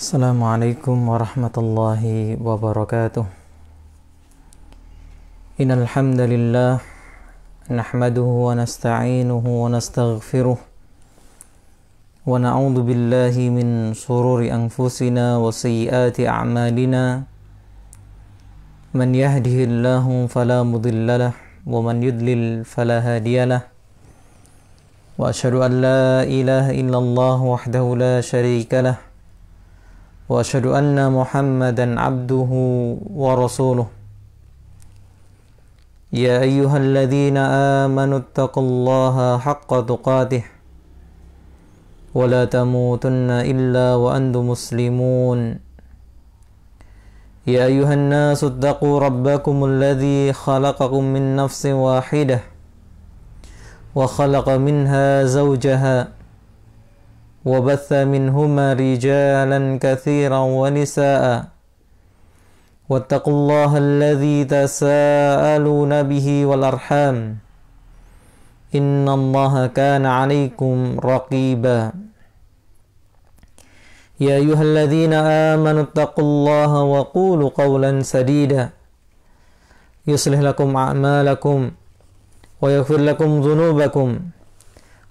Assalamualaikum warahmatullahi wabarakatuh. Innal hamdalillah nahmaduhu wa nasta'inuhu wa nastaghfiruh wa na'udzu billahi min shururi anfusina wa sayyiati a'malina. Man yahdihillahu fala mudilla lahu wa man yudlil fala hadiyalah. Wa asyhadu an la ilaha illallah wahdahu la syarika lah. Wa asyhadu anna Muhammadan abduhu wa rasuluh. Ya ayyuhalladzina amanu taqullaha haqqa tuqatih wa la tamutunna illa wa antum muslimun. Ya ayyuhan nasu taqu rabbakumul ladzi khalaqakum min nafsin wahidah wa khalaqa minha zawjaha وبث منهما رجالا كثيرا ونساء واتقوا الله الذي تساءلون به والأرحام إن الله كان عليكم رقيبا يا أيها الذين آمنوا اتقوا الله وقولوا قولا سديدا يصلح لكم أعمالكم ويغفر لكم ذنوبكم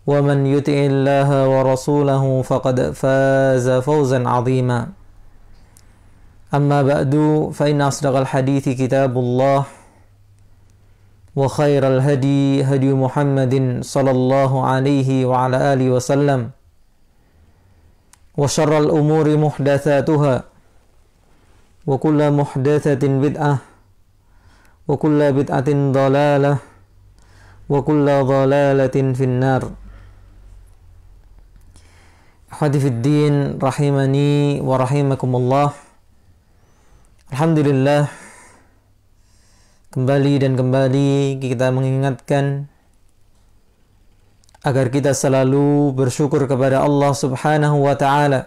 ومن يطع الله ورسوله فقد فاز فوزا عظيما أما بعد فإن أصدق الحديث كتاب الله وخير الهدي هدي محمد صلى الله عليه وعلى آله وسلم وشر الأمور محدثاتها وكل محدثة بدعة وكل بدعة ضلالة وكل ضلالة في النار. Hadifiddin rahimani wa rahimakumullah. Alhamdulillah, kembali kita mengingatkan agar kita selalu bersyukur kepada Allah Subhanahu wa ta'ala,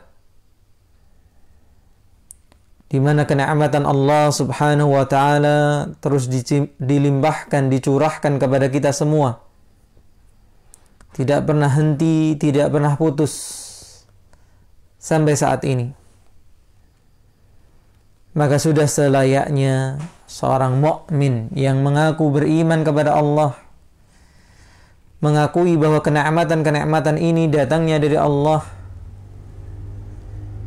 di mana kenikmatan Allah Subhanahu wa ta'ala terus dilimpahkan, dicurahkan kepada kita semua, tidak pernah henti, tidak pernah putus sampai saat ini. Maka sudah selayaknya seorang mukmin yang mengaku beriman kepada Allah, mengakui bahwa kenikmatan-kenikmatan ini datangnya dari Allah,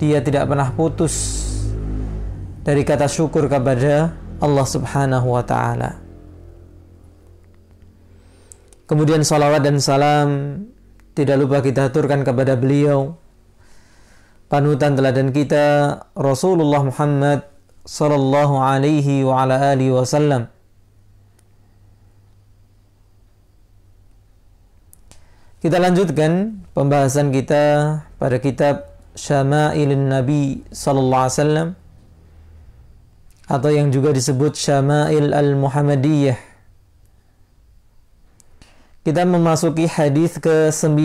dia tidak pernah putus dari kata syukur kepada Allah Subhanahu wa ta'ala. Kemudian salawat dan salam tidak lupa kita aturkan kepada beliau, panutan teladan kita, Rasulullah Muhammad sallallahu alaihi wa ala alihi wasallam. Kita lanjutkan pembahasan kita pada kitab Syama'ilun Nabi sallallahu alaihi wasallam, atau yang juga disebut Syama'il al-Muhammadiyah. Kita memasuki hadis ke-9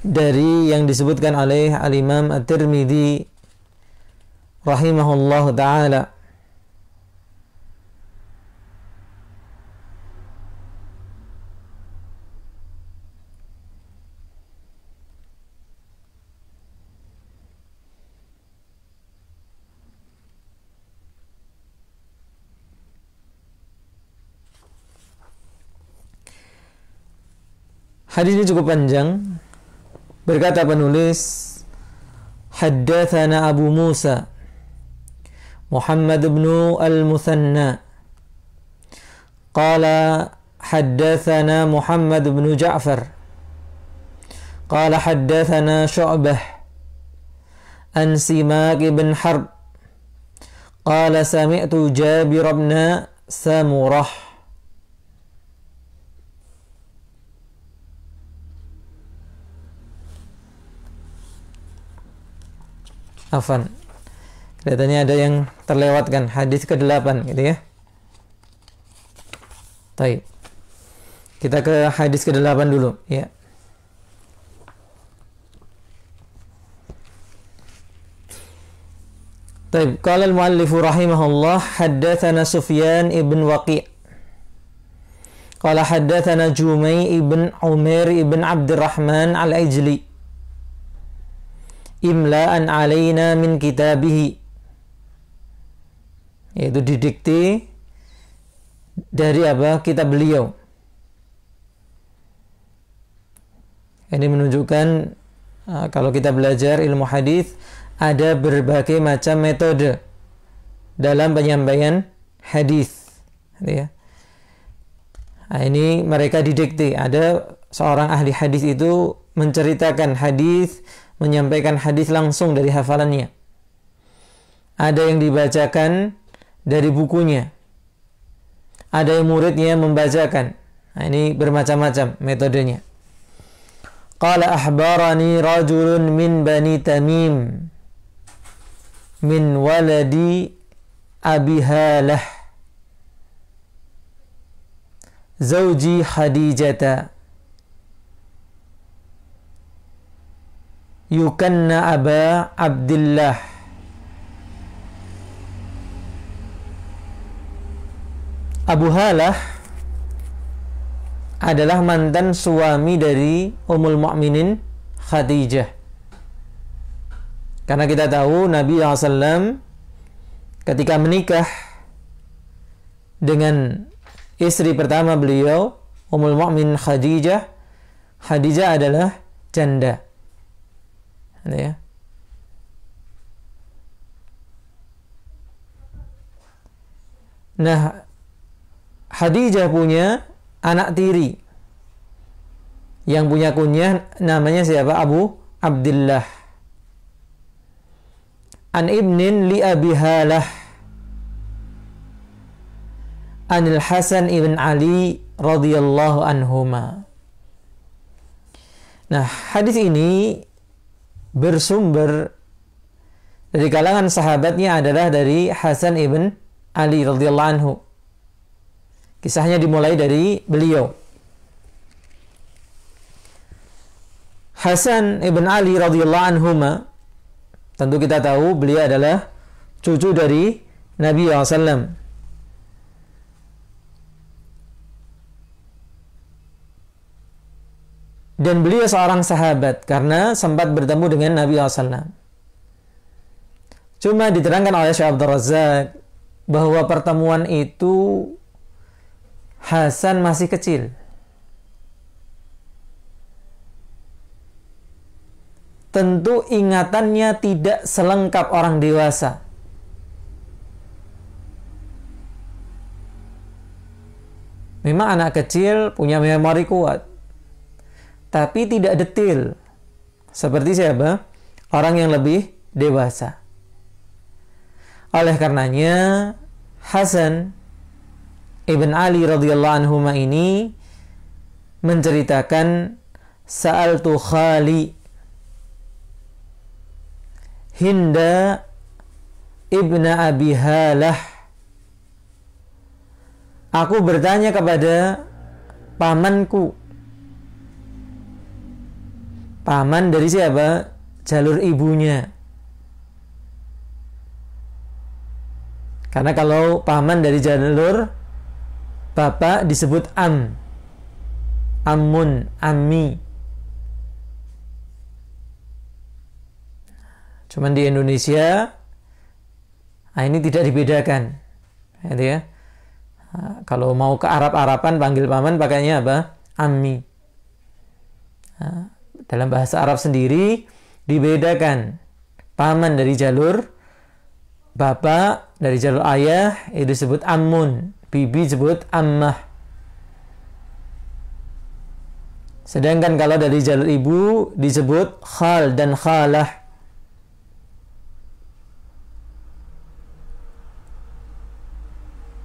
dari yang disebutkan oleh Al-Imam At-Tirmidzi rahimahullah ta'ala. Hadis ini cukup panjang. Berkata penulis, haddatsana Abu Musa Muhammad ibn al-Muthanna qala haddatsana Muhammad ibn Ja'far qala haddatsana Syu'bah an Simak ibn Harb qala sami'tu Jabir ibn Samurah. Afan, kelihatannya ada yang terlewatkan hadis ke-8 gitu ya. Baik, kita ke hadis ke-8 dulu ya. Baik, qala al-muallif rahimahullah haddatsana Sufyan ibn Waqi' qala haddatsana Jumay ibn Umair ibn Abdurrahman al-Ijli imla'an alaina min kitabihi, yaitu didikte dari kitab beliau. Ini menunjukkan kalau kita belajar ilmu hadis ada berbagai macam metode dalam penyampaian hadis, ya. Nah, ini mereka didikte. Ada seorang ahli hadis itu menceritakan hadis, menyampaikan hadis langsung dari hafalannya. Ada yang dibacakan dari bukunya. Ada yang muridnya membacakan. Nah, ini bermacam-macam metodenya. Qala ahbarani rajulun min bani Tamim min waladi Abi Halah zawji Khadijata yukanna Aba Abdillah. Abu Halah adalah mantan suami dari Ummul Mukminin Khadijah. Karena kita tahu Nabi SAW ketika menikah dengan istri pertama beliau, Ummul Mukminin Khadijah, Khadijah adalah janda. Ya. Nah, Khadijah punya anak tiri yang punya kunyah namanya siapa? Abu Abdillah. An ibnin li Abi Halah Anil Hasan ibn Ali radhiyallahu anhuma. Nah, hadis ini bersumber dari kalangan sahabatnya adalah dari Hasan ibn Ali radhiyallahu anhu. Kisahnya dimulai dari beliau. Hasan ibn Ali radhiyallahu anhuma, tentu kita tahu beliau adalah cucu dari Nabi SAW. Dan beliau seorang sahabat karena sempat bertemu dengan Nabi SAW. Cuma diterangkan oleh Syekh Abdul Razak bahwa pertemuan itu Hasan masih kecil. Tentu ingatannya tidak selengkap orang dewasa. Memang anak kecil punya memori kuat, tapi tidak detail. Seperti siapa? Orang yang lebih dewasa. Oleh karenanya, Hasan Ibn Ali radhiyallahu anhu ini menceritakan sa'altu khali Hinda ibna Abi Halah. Aku bertanya kepada pamanku. Paman dari siapa? Jalur ibunya. Karena kalau paman dari jalur bapak disebut ammun, ammi. Cuman di Indonesia ini tidak dibedakan. Ya. Kalau mau ke Arab-Araban panggil paman pakainya apa? Ammi. Dalam bahasa Arab sendiri dibedakan. Paman dari jalur bapak, dari jalur ayah itu disebut ammun. Bibi disebut ammah. Sedangkan kalau dari jalur ibu disebut khal dan khalah.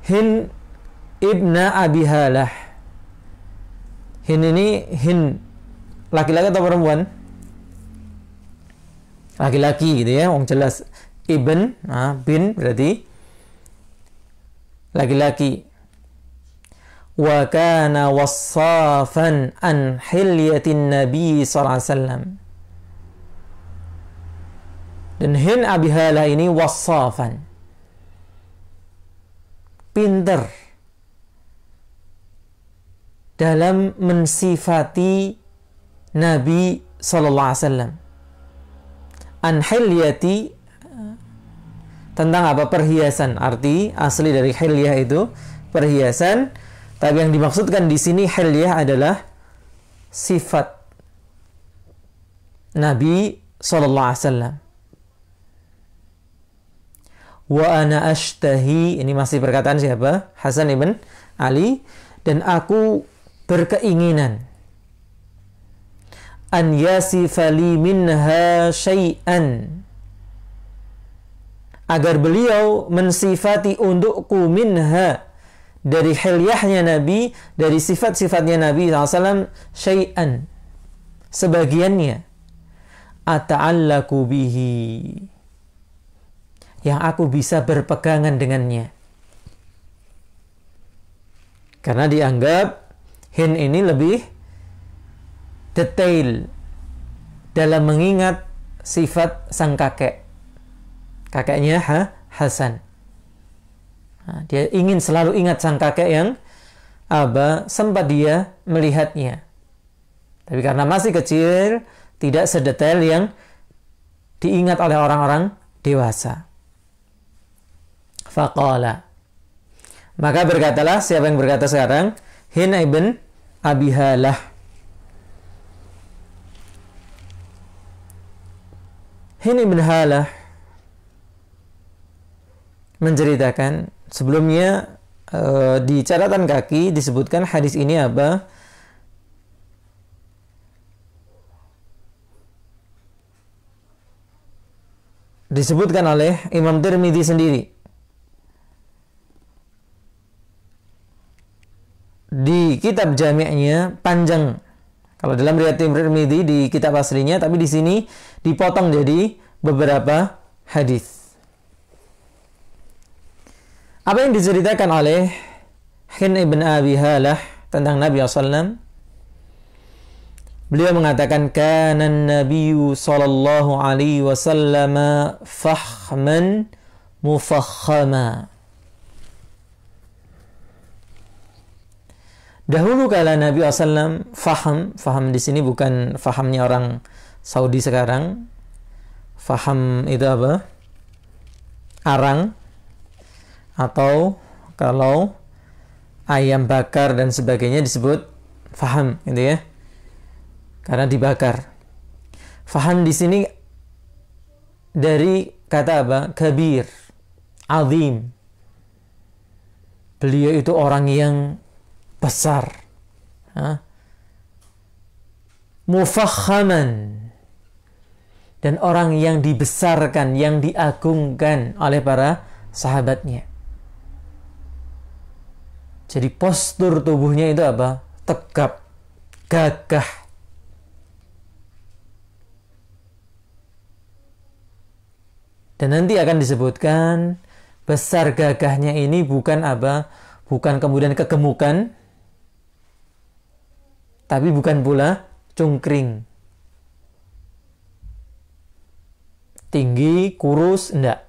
Hin ibna Abi Halah. Hin ini laki-laki atau perempuan? Laki-laki gitu ya, wong jelas. Ibn, bin berarti laki-laki. Wa kana wassafan an hilyatin Nabi sallallahu alaihi wasallam. Dan Hin Abi Halah ini wassafan, pinter dalam mensifati Nabi sallallahu alaihi wasallam. an hilyati, tentang apa? Perhiasan. Arti asli dari hilyah itu perhiasan, tapi yang dimaksudkan di sini hilyah adalah sifat Nabi sallallahu alaihi wasallam. Wa ana ashtahi, ini masih perkataan siapa? Hasan ibn Ali. Dan aku berkeinginan an yasifali minha syai'an, agar beliau mensifati untukku minha, dari hilyahnya Nabi, dari sifat-sifatnya Nabi SAW, syai'an, sebagiannya, ata'allaku bihi, yang aku bisa berpegangan dengannya. Karena dianggap Hind ini lebih detail dalam mengingat sifat sang kakek. Kakeknya Hasan. Nah, dia ingin selalu ingat sang kakek yang sempat dia melihatnya. Tapi karena masih kecil, tidak sedetail yang diingat oleh orang-orang dewasa. Faqala, maka berkatalah, siapa yang berkata sekarang? Hind ibn Abi Halah. Hind ibn Halah menceritakan, sebelumnya di catatan kaki disebutkan hadis ini apa? Disebutkan oleh Imam Tirmidzi sendiri. Di kitab jami'nya panjang. Kalau dalam riwayat Tirmidzi di kitab aslinya, tapi di sini dipotong jadi beberapa hadis. Apa yang diceritakan oleh Hind ibn Abi Halah tentang Nabi SAW? Beliau mengatakan, kana Nabiyyu sallallahu alaihi wasallam fahman mufakhama. Dahulu kala Nabi SAW faham di sini bukan fahamnya orang Saudi sekarang. Faham itu apa? Arang, atau kalau ayam bakar dan sebagainya disebut faham, gitu ya. Karena dibakar. Faham di sini dari kata apa? Kabir, azim. Beliau itu orang yang besar, mufakhaman, dan orang yang dibesarkan, yang diagungkan oleh para sahabatnya. Jadi postur tubuhnya itu apa? Tegap, gagah. Dan nanti akan disebutkan besar gagahnya ini bukan apa? Bukan kemudian kegemukan, tapi bukan pula cungkring. Tinggi, kurus, enggak.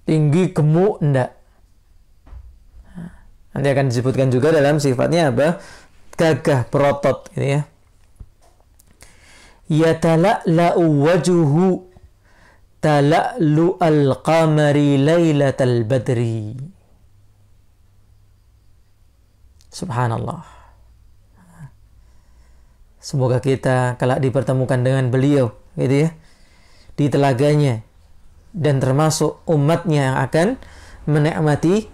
Tinggi, gemuk, enggak. Nanti akan disebutkan juga dalam sifatnya apa? Gagah, berotot, gitu ya. Yatala'la'u wajuhu tala'lu al-qamari laylatal badri. Subhanallah. Semoga kita kelak dipertemukan dengan beliau, gitu ya, di telaganya, dan termasuk umatnya yang akan menikmati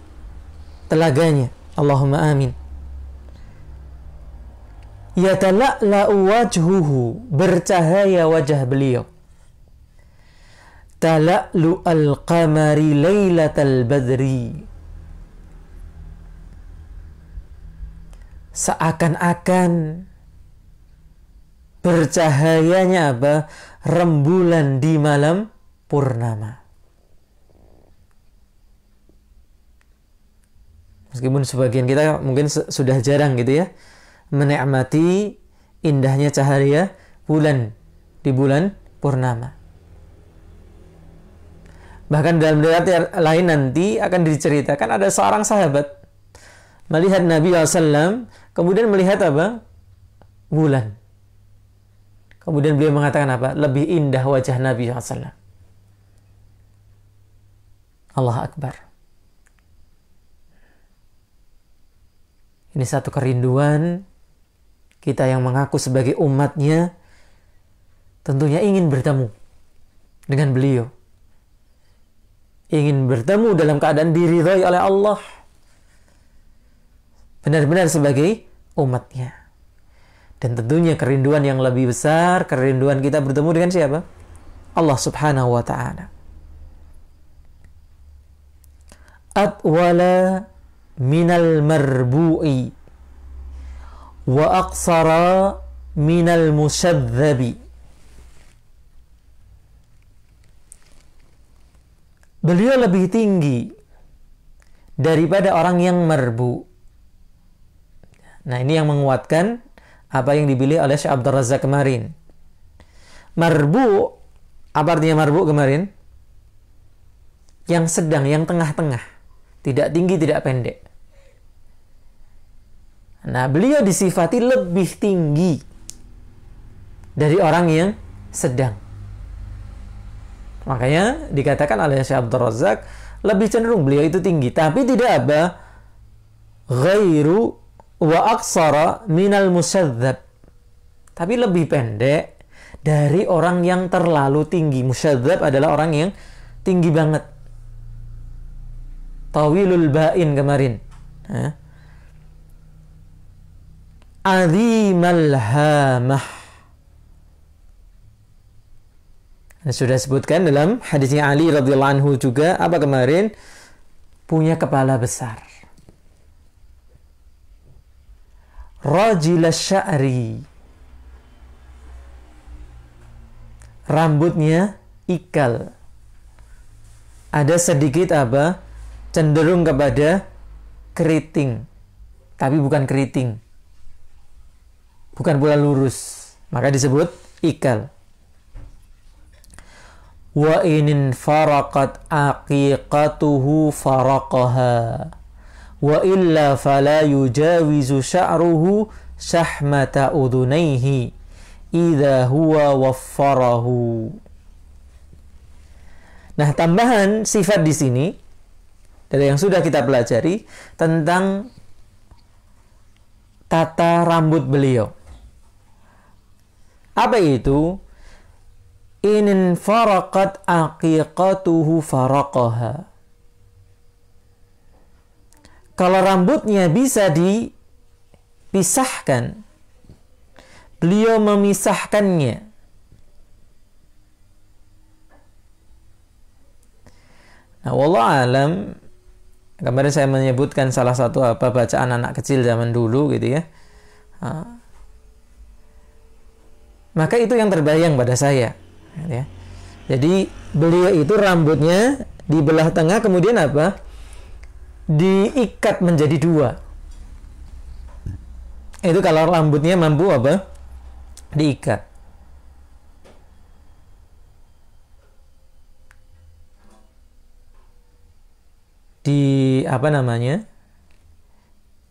telaganya. Allahumma amin. Yatala'la'u wajhuhu, bercahaya wajah beliau. Tala'lu al-qamari laylatal badri, seakan-akan bercahayanya apa? Rembulan di malam purnama. Meskipun sebagian kita mungkin sudah jarang gitu ya menikmati indahnya cahaya bulan di bulan purnama. Bahkan dalam riwayat lain nanti akan diceritakan ada seorang sahabat melihat Nabi SAW, kemudian melihat apa? Bulan. Kemudian beliau mengatakan apa? Lebih indah wajah Nabi SAW. Allah Akbar. Ini satu kerinduan kita yang mengaku sebagai umatnya, tentunya ingin bertemu dengan beliau. Ingin bertemu dalam keadaan diridhai oleh Allah. Benar-benar sebagai umatnya. Dan tentunya kerinduan yang lebih besar, kerinduan kita bertemu dengan siapa? Allah Subhanahu wa ta'ala. Atwala minal marbu'i wa aqsara minal musyadzabi. Beliau lebih tinggi daripada orang yang marbu. Nah, ini yang menguatkan apa yang dipilih oleh Syekh Abdul Razak kemarin. Marbu, apa artinya marbu kemarin? Yang sedang, yang tengah-tengah. Tidak tinggi, tidak pendek. Nah, beliau disifati lebih tinggi dari orang yang sedang. Makanya dikatakan oleh Syekh Abdul Razak, lebih cenderung beliau itu tinggi. Tapi tidak apa? Ghairu wa aqsara minal musyadzab. Tapi lebih pendek dari orang yang terlalu tinggi. Musyadzab adalah orang yang tinggi banget. Tawilul ba'in kemarin. Azimal hamah. Sudah sebutkan dalam hadisnya Ali radhiyallahu anhu juga, apa kemarin? Punya kepala besar. Rajil sya'ri. Rambutnya ikal. Ada sedikit apa? Cenderung kepada keriting. Tapi bukan keriting. Bukan pula lurus. Maka disebut ikal. Wa inin faraqat aqiqatuhu faraqaha. Wa illa fala yujawizu sya'ruhu syahmata udhunaihi idza huwa waffarahu. Nah, tambahan sifat di sini dari yang sudah kita pelajari tentang tata rambut beliau. Apa itu? Inin faraqat aqiqatuhu faraqaha. Kalau rambutnya bisa dipisahkan, beliau memisahkannya. Nah, wallahu alam, kemarin saya menyebutkan salah satu bacaan anak kecil zaman dulu gitu ya. Maka itu yang terbayang pada saya. Ya. Jadi beliau itu rambutnya dibelah tengah, kemudian apa? Diikat menjadi dua. Itu kalau rambutnya mampu apa? Diikat.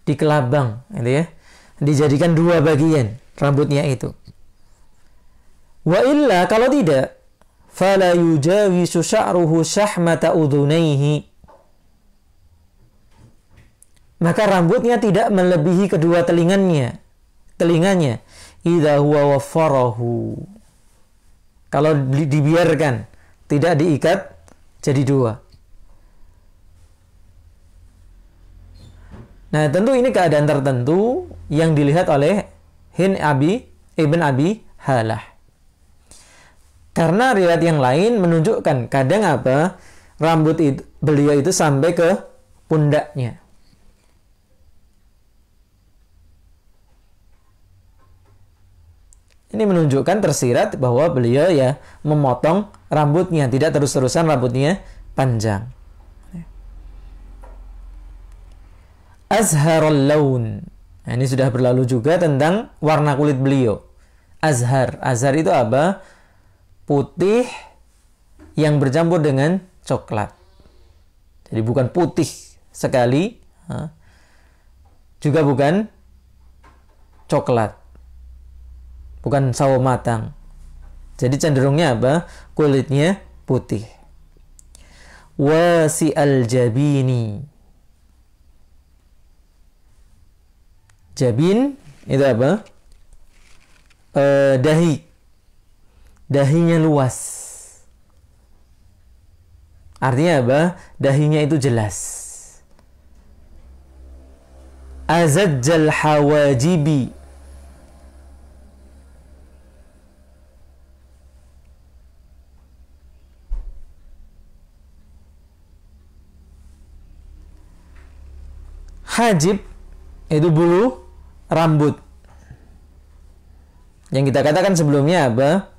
Dikelabang, gitu ya. Dijadikan dua bagian rambutnya itu. Wa illa, kalau tidak, fala yujawisu sya'ruhu syahmata udhunaihi. Maka rambutnya tidak melebihi kedua telinganya. Idza huwa waffarahu. Kalau dibiarkan, tidak diikat, jadi dua. Nah, tentu ini keadaan tertentu yang dilihat oleh Ibn Abi Halah. Karena riwayat yang lain menunjukkan kadang apa? Rambut beliau itu sampai ke pundaknya. Ini menunjukkan tersirat bahwa beliau ya memotong rambutnya, tidak terus-terusan rambutnya panjang. Azharul laun. Nah, ini sudah berlalu juga tentang warna kulit beliau. Azhar itu apa? Putih yang bercampur dengan coklat. Jadi bukan putih sekali, juga bukan coklat, bukan sawo matang, Jadi cenderungnya apa? Kulitnya putih. Wasi'al jabini. Jabin itu apa? Dahi. Dahinya luas. Artinya apa? Dahinya itu jelas. Azajjal hawajibi. Hajib itu bulu rambut. Yang kita katakan sebelumnya apa?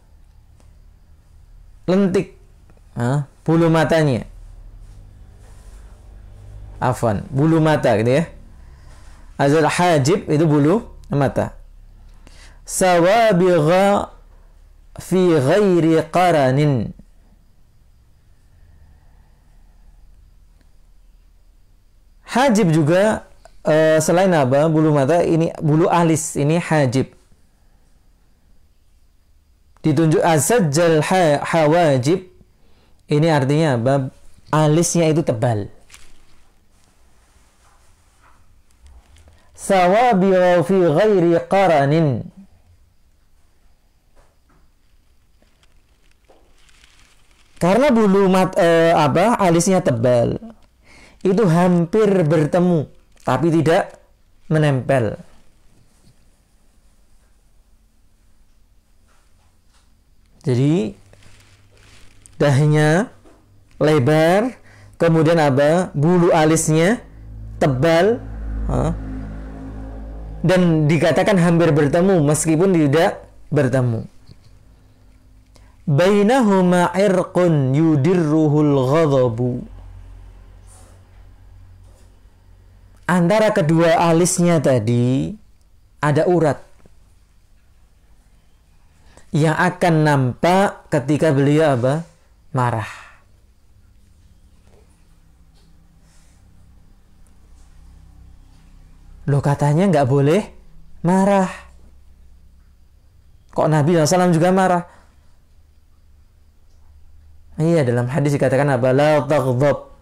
Lentik. Bulu matanya. Afwan, bulu mata gitu ya. Azal hajib itu bulu mata. Sawabigha fi ghairi qaranin. Hajib juga selain apa? Bulu mata, ini bulu alis, ini hajib. Ditunjuk asajjal hawajib. Ini artinya apa? Alisnya itu tebal. Sawabigha fi ghairi qaranin. Karena bulu alisnya tebal, itu hampir bertemu tapi tidak menempel. Jadi dahinya lebar, kemudian apa? Bulu alisnya tebal, dan dikatakan hampir bertemu meskipun tidak bertemu. Bainahuma irqun yudirruhul ghadabu. Antara kedua alisnya tadi ada urat yang akan nampak ketika beliau apa? Marah. Loh, katanya nggak boleh marah. Kok Nabi SAW juga marah? Iya, dalam hadis dikatakan apa? La taghdab.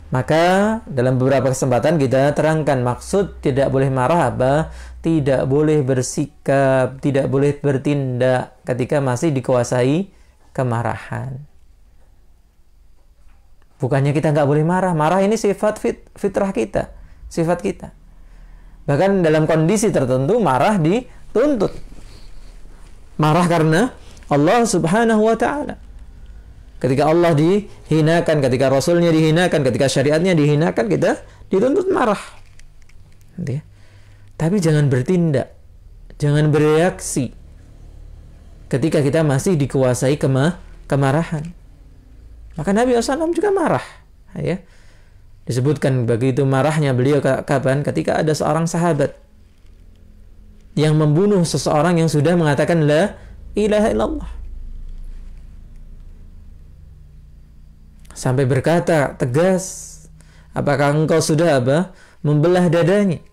Maka dalam beberapa kesempatan kita terangkan maksud tidak boleh marah apa? Tidak boleh bersikap, tidak boleh bertindak ketika masih dikuasai kemarahan. Bukannya kita nggak boleh marah. Marah ini sifat fitrah kita, sifat kita. Bahkan dalam kondisi tertentu marah dituntut. Marah karena Allah Subhanahu wa ta'ala. Ketika Allah dihinakan, ketika Rasulnya dihinakan, ketika syariatnya dihinakan, kita dituntut marah. Tapi jangan bertindak, jangan bereaksi ketika kita masih dikuasai kemarahan. Maka Nabi SAW juga marah. Ya. Disebutkan begitu marahnya beliau kapan? Ketika ada seorang sahabat yang membunuh seseorang yang sudah mengatakan la ilaha illallah. Sampai berkata tegas, apakah engkau sudah membelah dadanya?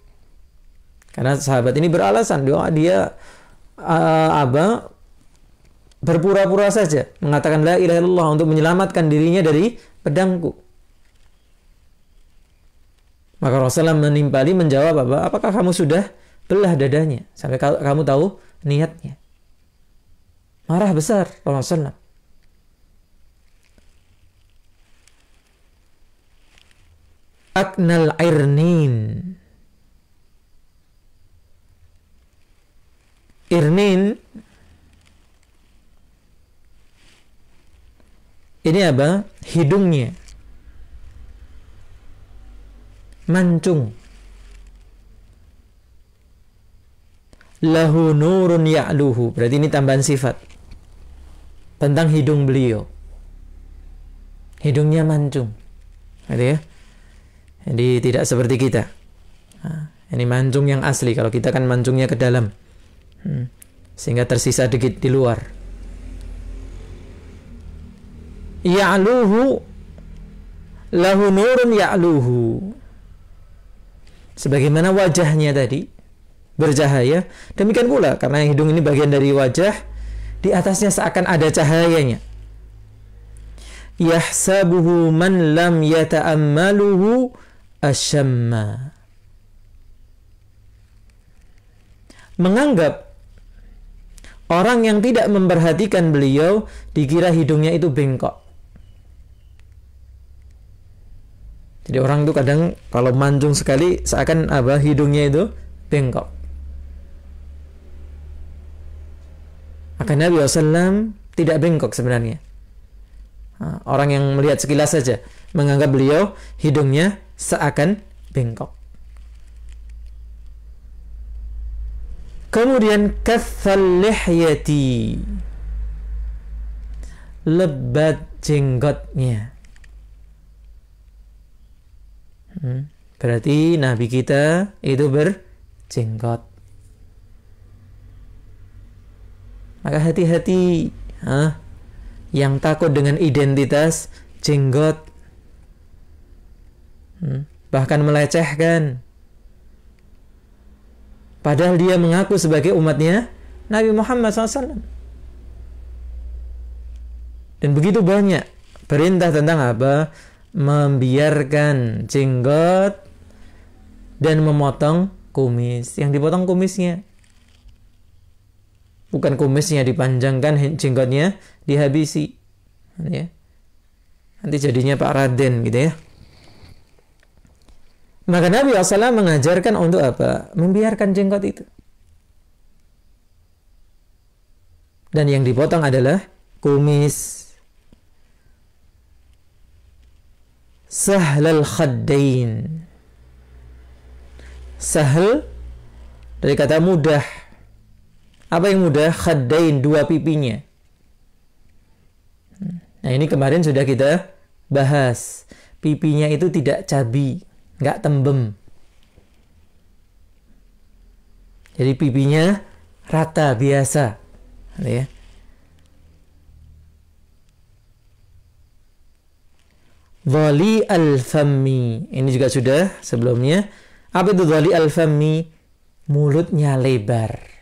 Karena sahabat ini beralasan dia berpura-pura saja mengatakan la ilaha illallah untuk menyelamatkan dirinya dari pedangku. Maka Rasulullah menimpali menjawab apakah kamu sudah belah dadanya sampai kamu tahu niatnya? Marah besar Rasulullah. Aknal irnin. Irnin ini apa? Hidungnya mancung. Lahu nurun ya'luhu. Berarti ini tambahan sifat tentang hidung beliau. Hidungnya mancung. Gitu ya. Jadi tidak seperti kita. Ini mancung yang asli. Kalau kita kan mancungnya ke dalam, sehingga tersisa dikit di luar. Ya'luhu, lahu nurun ya'luhu. Sebagaimana wajahnya tadi, bercahaya. Demikian pula karena hidung ini bagian dari wajah, di atasnya seakan ada cahayanya. Yahsabuhu man lam yata'ammaluhu asyamma. Menganggap orang yang tidak memperhatikan beliau dikira hidungnya itu bengkok. Jadi orang itu kadang kalau mancung sekali seakan hidungnya itu bengkok. Maka Nabi SAW tidak bengkok sebenarnya. Orang yang melihat sekilas saja menganggap beliau hidungnya seakan bengkok. Kemudian kathal lihyati, lebat jenggotnya. Berarti Nabi kita itu berjenggot. Maka hati-hati yang takut dengan identitas jenggot, bahkan melecehkan, padahal dia mengaku sebagai umatnya Nabi Muhammad SAW. Dan begitu banyak perintah tentang membiarkan jenggot dan memotong kumis. Yang dipotong kumisnya, bukan kumisnya dipanjangkan, jenggotnya dihabisi, ya. Nanti jadinya Pak Raden gitu ya. Maka Nabi SAW mengajarkan untuk membiarkan jenggot itu. Dan yang dipotong adalah kumis. Sahlal khaddain. Sahl dari kata mudah. Apa yang mudah? Khaddain, dua pipinya. Nah, ini kemarin sudah kita bahas. Pipinya itu tidak cabi, nggak tembem. Jadi pipinya rata, biasa. Ya. Dhali al-fammi. Ini juga sudah sebelumnya. Apa itu dhali al-fammi? Mulutnya lebar.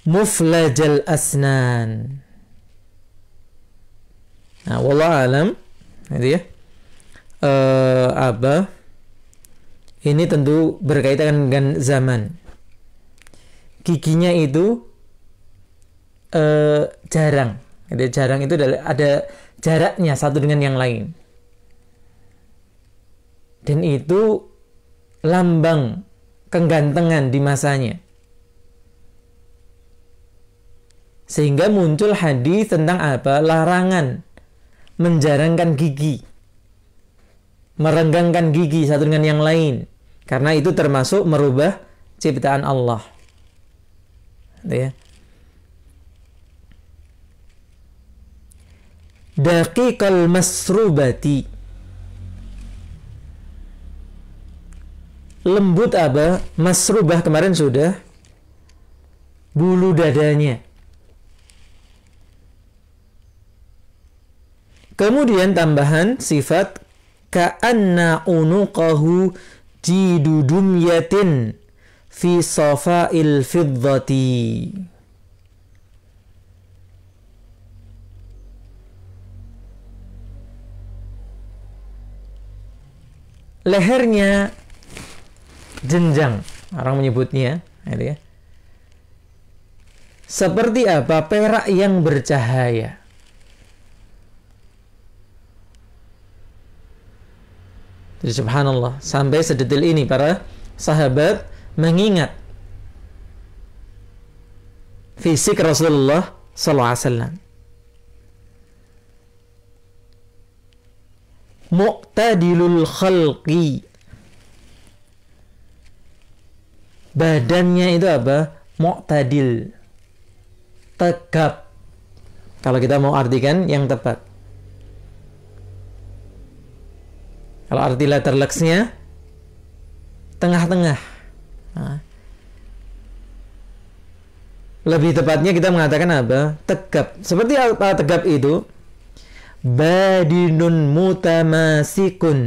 Muflajal asnan. Nah, wallahu alam. Itu ya. Ini tentu berkaitan dengan zaman. Giginya itu jarang. Jadi jarang itu ada jaraknya satu dengan yang lain. Dan itu lambang kegantengan di masanya. Sehingga muncul hadis tentang larangan menjarangkan gigi, merenggangkan gigi satu dengan yang lain, karena itu termasuk merubah ciptaan Allah. Ya. Daqiqal masrubati, lembut masrubah kemarin sudah, bulu dadanya. Kemudian tambahan sifat ka'anna unuqahu jidudumyatin fi safa'il fiddati. Lehernya jenjang, orang menyebutnya, gitu ya. Seperti perak yang bercahaya. Jadi subhanallah, sampai sedetil ini para sahabat mengingat fisik Rasulullah sallallahu alaihi wasallam. Mu'tadilul khalqi, badannya itu mu'tadil, tegap. Kalau kita mau artikan yang tepat. Kalau arti letter X-nya tengah-tengah. Nah. Lebih tepatnya kita mengatakan tegap. Seperti apa tegap itu? badinun mutamasikun.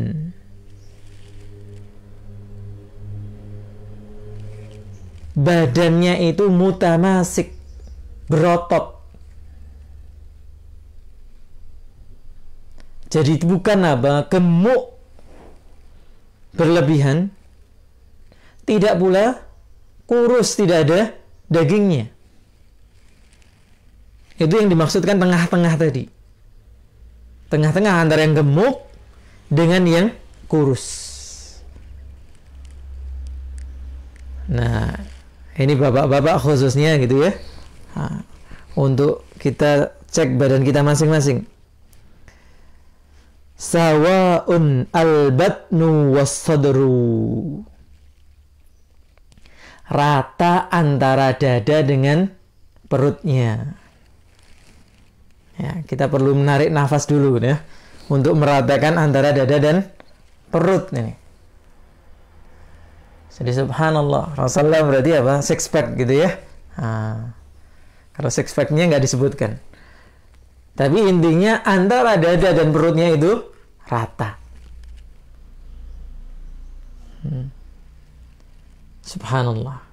Badannya itu mutamasik, berotot. Jadi bukan gemuk berlebihan, tidak pula kurus, tidak ada dagingnya. Itu yang dimaksudkan tengah-tengah tadi. Tengah-tengah antara yang gemuk dengan yang kurus. Nah, ini bapak-bapak khususnya gitu ya. Nah, untuk kita cek badan kita masing-masing. Sawa'un al-batnu was-sadru. Rata antara dada dengan perutnya. Ya, kita perlu menarik nafas dulu ya, untuk meratakan antara dada dan perut ini. Jadi subhanallah, Rasulullah berarti apa? Six pack gitu ya. Nah, kalau six packnya nggak disebutkan. Tapi intinya antara dada dan perutnya itu rata. Subhanallah.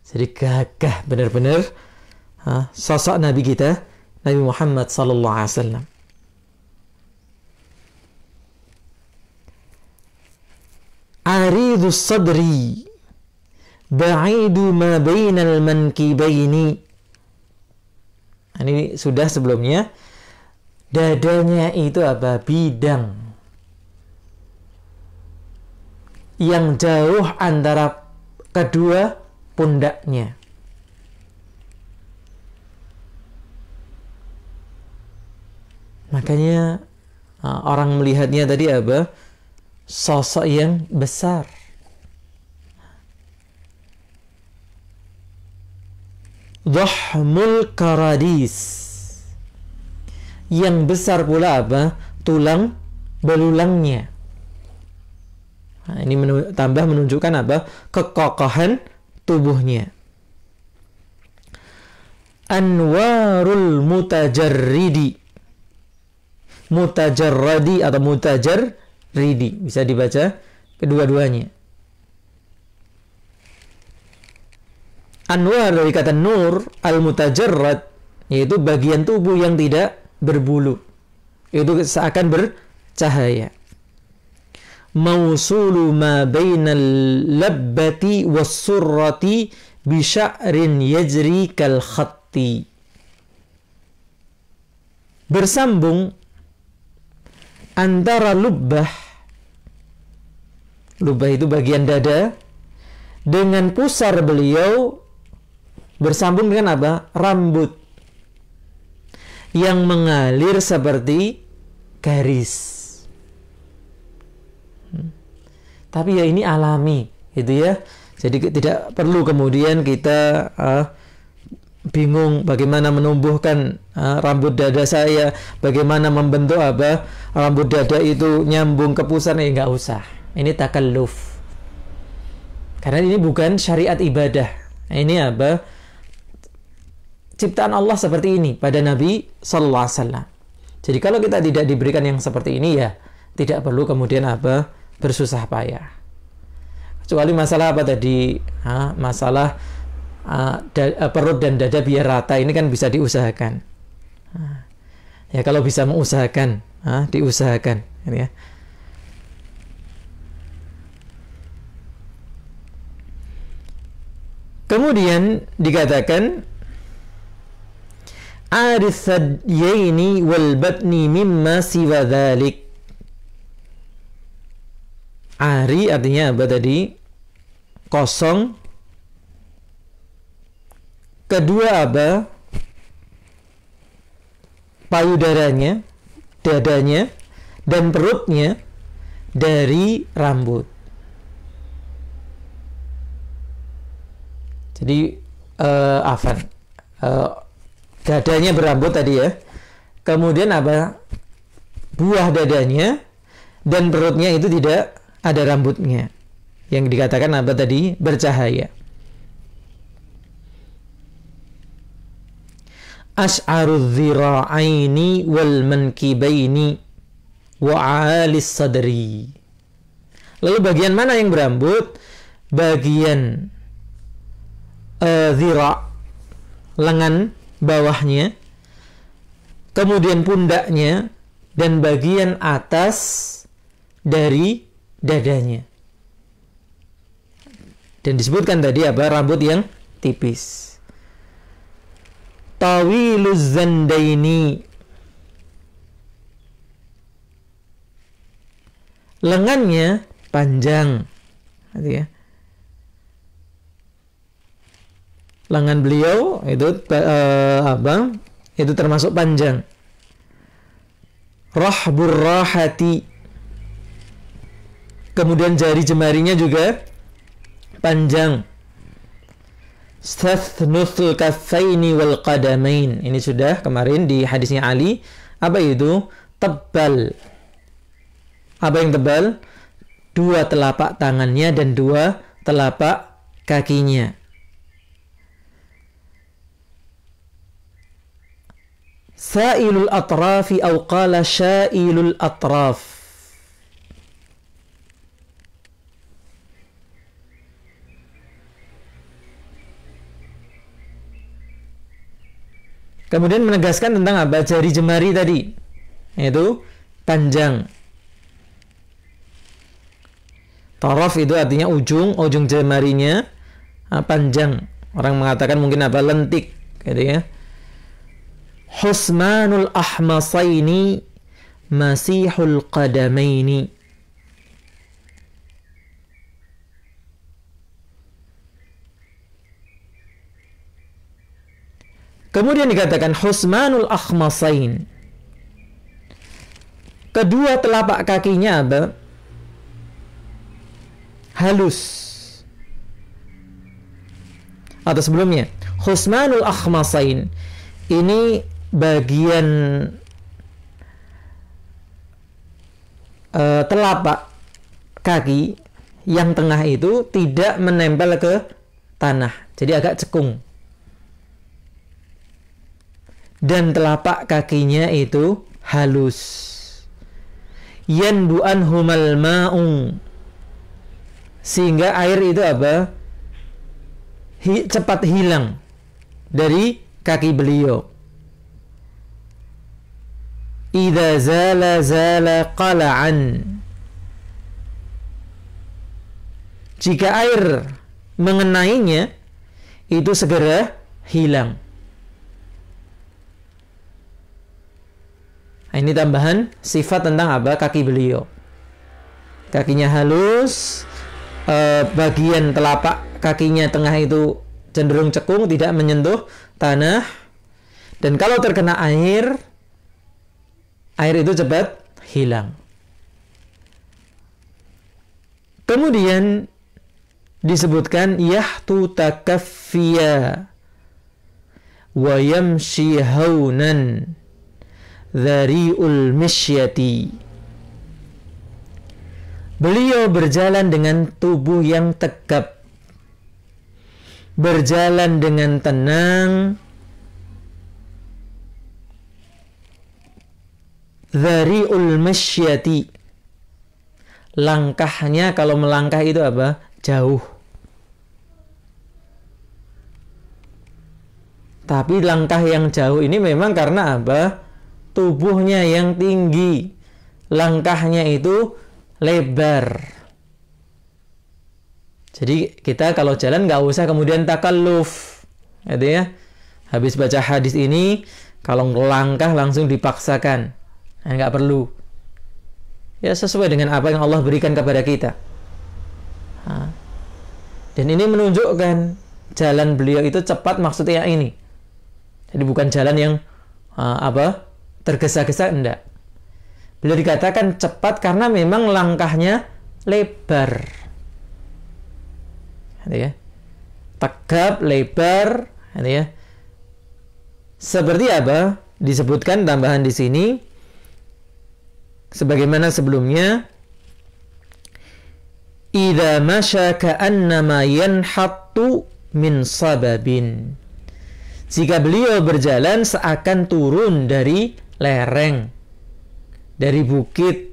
Jadi gagah benar-benar sosok Nabi kita, Nabi Muhammad sallallahu alaihi wasallam. Aridus sadri ba'idu ma bainal mankibaini. Ini sudah sebelumnya. Dadanya itu bidang yang jauh antara kedua pundaknya. Makanya orang melihatnya tadi sosok yang besar. Dhahmul karadis. Yang besar pula tulang belulangnya. Nah, ini tambah menunjukkan kekokohan tubuhnya. Anwarul mutajarridi. Mutajarradi atau mutajarridi, bisa dibaca kedua-duanya. Anwar dari kata nur, al-mutajarrad yaitu bagian tubuh yang tidak berbulu. Itu seakan bercahaya. Mausulu ma bainal labbati was-surrati bi sya'rin yajri kal khatti. Bersambung antara lubbah itu bagian dada dengan pusar beliau, bersambung dengan rambut yang mengalir seperti garis. Tapi ya ini alami gitu ya. Jadi tidak perlu kemudian kita bingung bagaimana menumbuhkan rambut dada saya, bagaimana membentuk rambut dada itu nyambung ke pusar, nggak usah. Ini takalluf. Karena ini bukan syariat ibadah. Ini ciptaan Allah seperti ini pada Nabi sallallahu alaihi wasallam. Jadi kalau kita tidak diberikan yang seperti ini, ya tidak perlu kemudian bersusah payah. Kecuali masalah tadi? Masalah perut dan dada biar rata, ini kan bisa diusahakan. Ya kalau bisa mengusahakan, diusahakan ya. Kemudian dikatakan arithadyini wal batni mimma siwa dhalik. Ari artinya tadi? Kosong. Kedua payudaranya, dadanya, dan perutnya dari rambut. Jadi dadanya berambut tadi ya. Kemudian buah dadanya dan perutnya itu tidak ada rambutnya. Yang dikatakan tadi? Bercahaya. Ash'arudz dzira'aini wal mankibaini wa 'alis sadri. Lalu bagian mana yang berambut? Bagian dzira', lengan bawahnya, kemudian pundaknya, dan bagian atas dari dadanya. Dan disebutkan tadi apa? Rambut yang tipis. Tawiluz zandaini, lengannya panjang, gitu ya. Lengan beliau itu itu termasuk panjang. Rahbur rahati, kemudian jari jemarinya juga panjang. Stathnuthul kaffaini wal qadamain, ini sudah kemarin di hadisnya Ali. Apa itu? Tebal. Apa yang tebal? 2 telapak tangannya dan 2 telapak kakinya. Sa'ilul atrafi au qala sya'ilul atraf. Kemudian menegaskan tentang apa? Jari jemari tadi, yaitu panjang. Taraf itu artinya ujung jemarinya panjang. Orang mengatakan mungkin apa? Lentik, gitu ya. Husmanul ahmasaini masihul qadamaini. Kemudian dikatakan husmanul akhmasain. Kedua telapak kakinya apa? Halus. Atau sebelumnya, husmanul akhmasain. Ini bagian telapak kaki yang tengah itu tidak menempel ke tanah. Jadi agak cekung. Dan telapak kakinya itu halus. Yanbu anhumal ma'ung, sehingga air itu apa? Cepat hilang dari kaki beliau. Idza zala qala'an, jika air mengenainya itu segera hilang. Nah, ini tambahan sifat tentang apa? Kaki beliau. Kakinya halus, bagian telapak kakinya tengah itu cenderung cekung, tidak menyentuh tanah. Dan kalau terkena air itu cepat hilang. Kemudian disebutkan yahtu takaffiya wa yamshi haunan dhari'ul misyati. Beliau berjalan dengan tubuh yang tegap, berjalan dengan tenang. Dhari'ul misyati, langkahnya kalau melangkah itu apa? Jauh. Tapi langkah yang jauh ini memang karena apa? Tubuhnya yang tinggi, langkahnya itu lebar. Jadi kita kalau jalan nggak usah kemudian takalluf, gitu ya. Habis baca hadis ini, kalau langkah langsung dipaksakan, nggak perlu. Ya sesuai dengan apa yang Allah berikan kepada kita. Dan ini menunjukkan jalan beliau itu cepat, maksudnya ini. Jadi bukan jalan yang tergesa-gesa, enggak. Beliau dikatakan cepat karena memang langkahnya lebar. Gitu ya. Tegap, lebar, gitu ya. Seperti apa? Disebutkan tambahan di sini sebagaimana sebelumnya, idza masya ka'annama yanhattu min sababin. Jika beliau berjalan seakan turun dari lereng, dari bukit.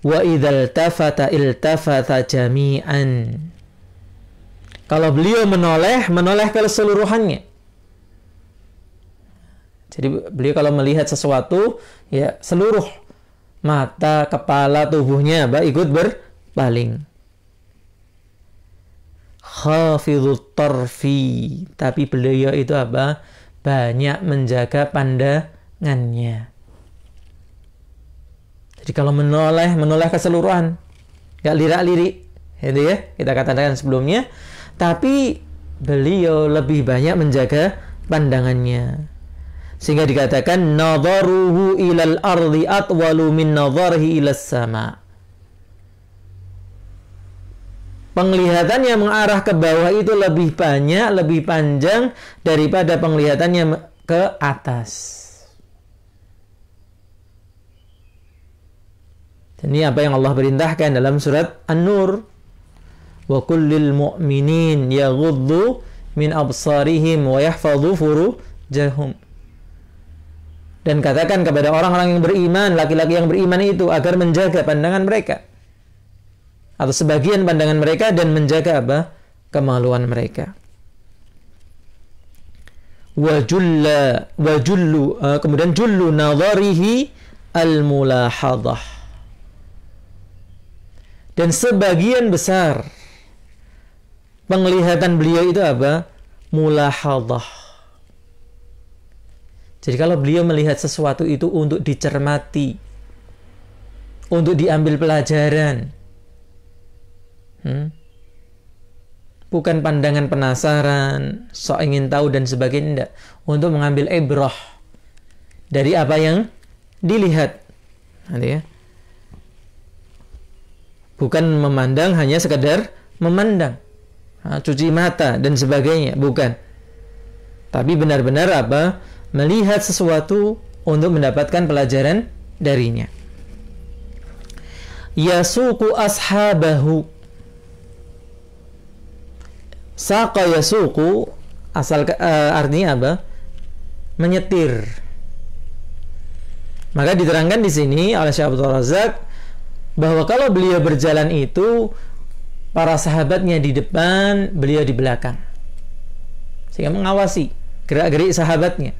Wa idzal tafata iltafata jami'an. Kalau beliau menoleh ke keseluruhannya. Jadi beliau kalau melihat sesuatu, ya seluruh mata, kepala, tubuhnya ikut berpaling. Khafidhut tarfi, tapi beliau itu banyak menjaga pandangannya. Jadi kalau menoleh keseluruhan, gak lirak-lirik, itu ya kita katakan sebelumnya. Tapi beliau lebih banyak menjaga pandangannya, sehingga dikatakan nadharuhu ilal ardi atwalu min nadharihi ilas sama. Penglihatannya mengarah ke bawah itu lebih banyak, lebih panjang daripada penglihatannya ke atas. Ini apa yang Allah perintahkan dalam surat An-Nur. Wa kullil mu'minin yaghuddu min absarihim wa yahfadhu furujahum. Dan katakan kepada orang-orang yang beriman, laki-laki yang beriman itu, agar menjaga pandangan mereka, atau sebagian pandangan mereka, dan menjaga kemaluan mereka. Kemudian jullu nadharihi al-mulahadah. Dan sebagian besar penglihatan beliau itu mulahadah. Jadi kalau beliau melihat sesuatu itu untuk dicermati, untuk diambil pelajaran, bukan pandangan penasaran, sok ingin tahu dan sebagainya, enggak. Untuk mengambil ibrah dari apa yang dilihat. Ya. Bukan memandang hanya sekedar memandang, cuci mata dan sebagainya, bukan. Tapi benar-benar melihat sesuatu untuk mendapatkan pelajaran darinya. Yasuqu ashabahu. Saqa yasuqu artinya menyetir. Maka diterangkan di sini oleh Syekh Abdul Razak bahwa kalau beliau berjalan itu, para sahabatnya di depan, beliau di belakang, sehingga mengawasi gerak-gerik sahabatnya.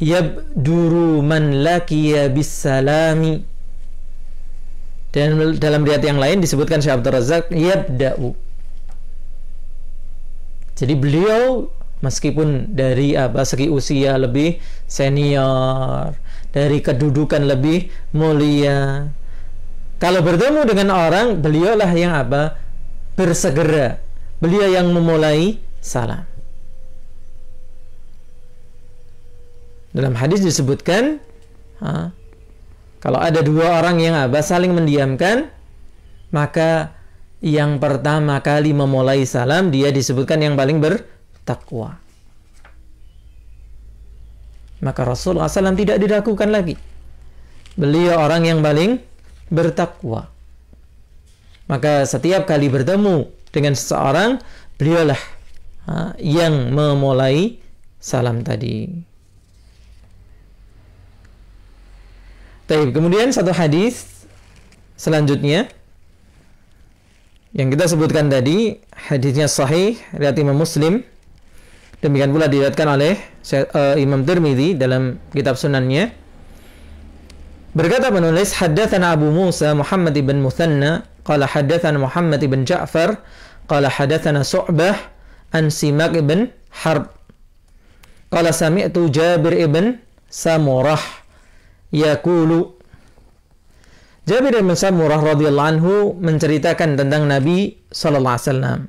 Yabduru man laqiya bisalami. Dan dalam riwayat yang lain disebutkan Syekh Abdul Razak yabda'u. Jadi beliau meskipun dari segi usia lebih senior, dari kedudukan lebih mulia, kalau bertemu dengan orang, beliaulah yang bersegera. Beliau yang memulai salam. Dalam hadis disebutkan, kalau ada dua orang yang saling mendiamkan, maka yang pertama kali memulai salam, dia disebutkan yang paling bertakwa. Maka Rasulullah SAW tidak diragukan lagi. Beliau orang yang paling bertakwa. Maka setiap kali bertemu dengan seseorang, beliaulah yang memulai salam tadi. Kemudian satu hadis selanjutnya yang kita sebutkan tadi, hadisnya sahih riwayat Imam Muslim. Demikian pula diriwayatkan oleh Imam Tirmidzi dalam kitab Sunannya. Berkata penulis, haddatsana Abu Musa Muhammad ibn Muthanna qala haddatsana Muhammad ibn Ja'far qala haddatsana Su'bah an Simak ibn Harb qala sami'tu Jabir ibn Samurah yaqulu. Jabir ibn Samurah radhiyallahu anhu menceritakan tentang Nabi sallallahu alaihi wasallam.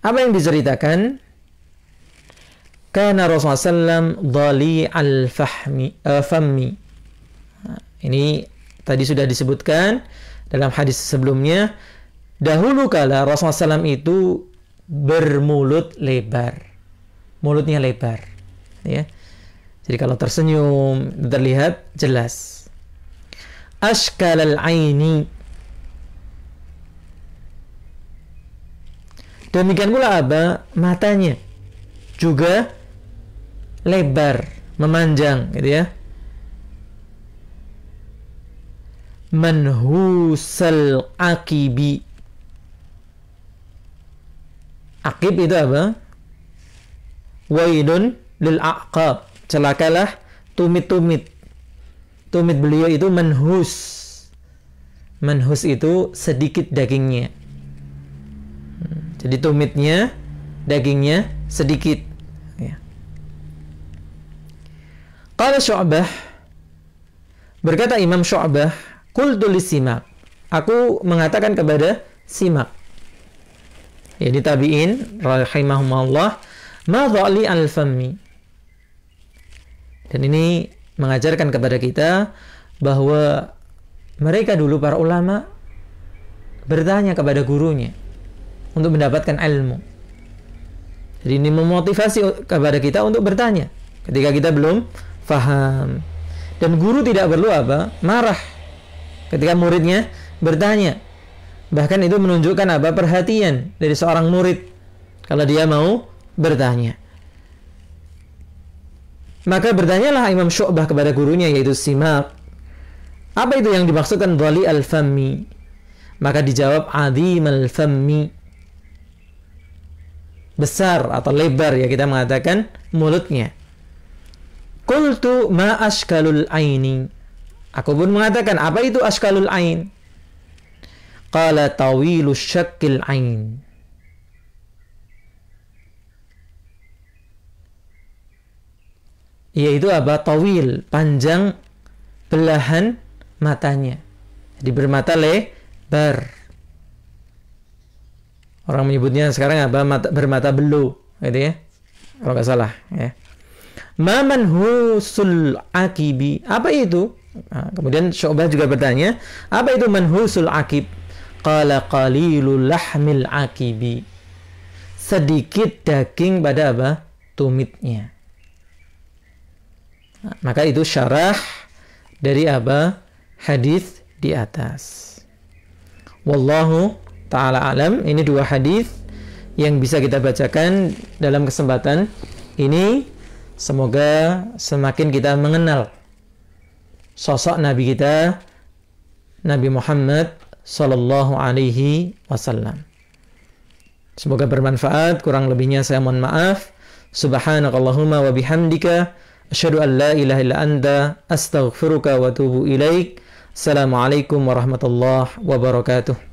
Apa yang diceritakan? Kana Rasulullah SAW dhali al-fammi. Ini tadi sudah disebutkan dalam hadis sebelumnya. Dahulu kala Rasulullah SAW itu bermulut lebar. Mulutnya lebar. Ya. Jadi kalau tersenyum, terlihat jelas. Ashkal al-aini. Demikian pula apa? Matanya juga lebar, memanjang, gitu ya. Manhusal akibi. Akib itu apa? Wailun lil aqab. Celakalah tumit-tumit. Tumit beliau itu manhus. Manhus itu sedikit dagingnya. Jadi tumitnya, dagingnya sedikit. Ya. Qala Syu'bah, berkata Imam Syu'bah, qultu li Simak, aku mengatakan kepada Simak, ya di tabi'in rahimahumullah, ma dha'li al-fammi. Dan ini mengajarkan kepada kita bahwa mereka dulu para ulama bertanya kepada gurunya untuk mendapatkan ilmu. Jadi ini memotivasi kepada kita untuk bertanya ketika kita belum faham. Dan guru tidak perlu apa? Marah ketika muridnya bertanya. Bahkan itu menunjukkan apa? Perhatian dari seorang murid kalau dia mau bertanya. Maka bertanyalah Imam Syu'bah kepada gurunya, yaitu Simak, apa itu yang dimaksudkan dhali al-fammi? Maka dijawab adhim al-fammi, besar atau lebar, ya kita mengatakan mulutnya. Qultu ma ashkalul aini, aku pun mengatakan apa itu ashkalul ain? Qala tawilu syakkil ain, yaitu apa? Tawil, panjang belahan matanya. Jadi bermata lebar. Orang menyebutnya sekarang apa? Bermata belu, gitu ya. Kalau nggak salah, ya. Maman husul akibi, apa itu? Nah, kemudian Syu'bah juga bertanya, apa itu manhusul akib? Qala qalilul lahmil akibi, sedikit daging pada apa? Tumitnya. Nah, maka itu syarah dari apa? Hadis di atas. Wallahu ta'ala alam. Ini dua hadis yang bisa kita bacakan dalam kesempatan ini. Semoga semakin kita mengenal sosok Nabi kita, Nabi Muhammad sallallahu alaihi wasallam. Semoga bermanfaat. Kurang lebihnya saya mohon maaf. Subhanakallahumma wa bihamdika asyhadu an la ilaha illa anta astaghfiruka wa atubu ilaik. Assalamualaikum warahmatullahi wabarakatuh.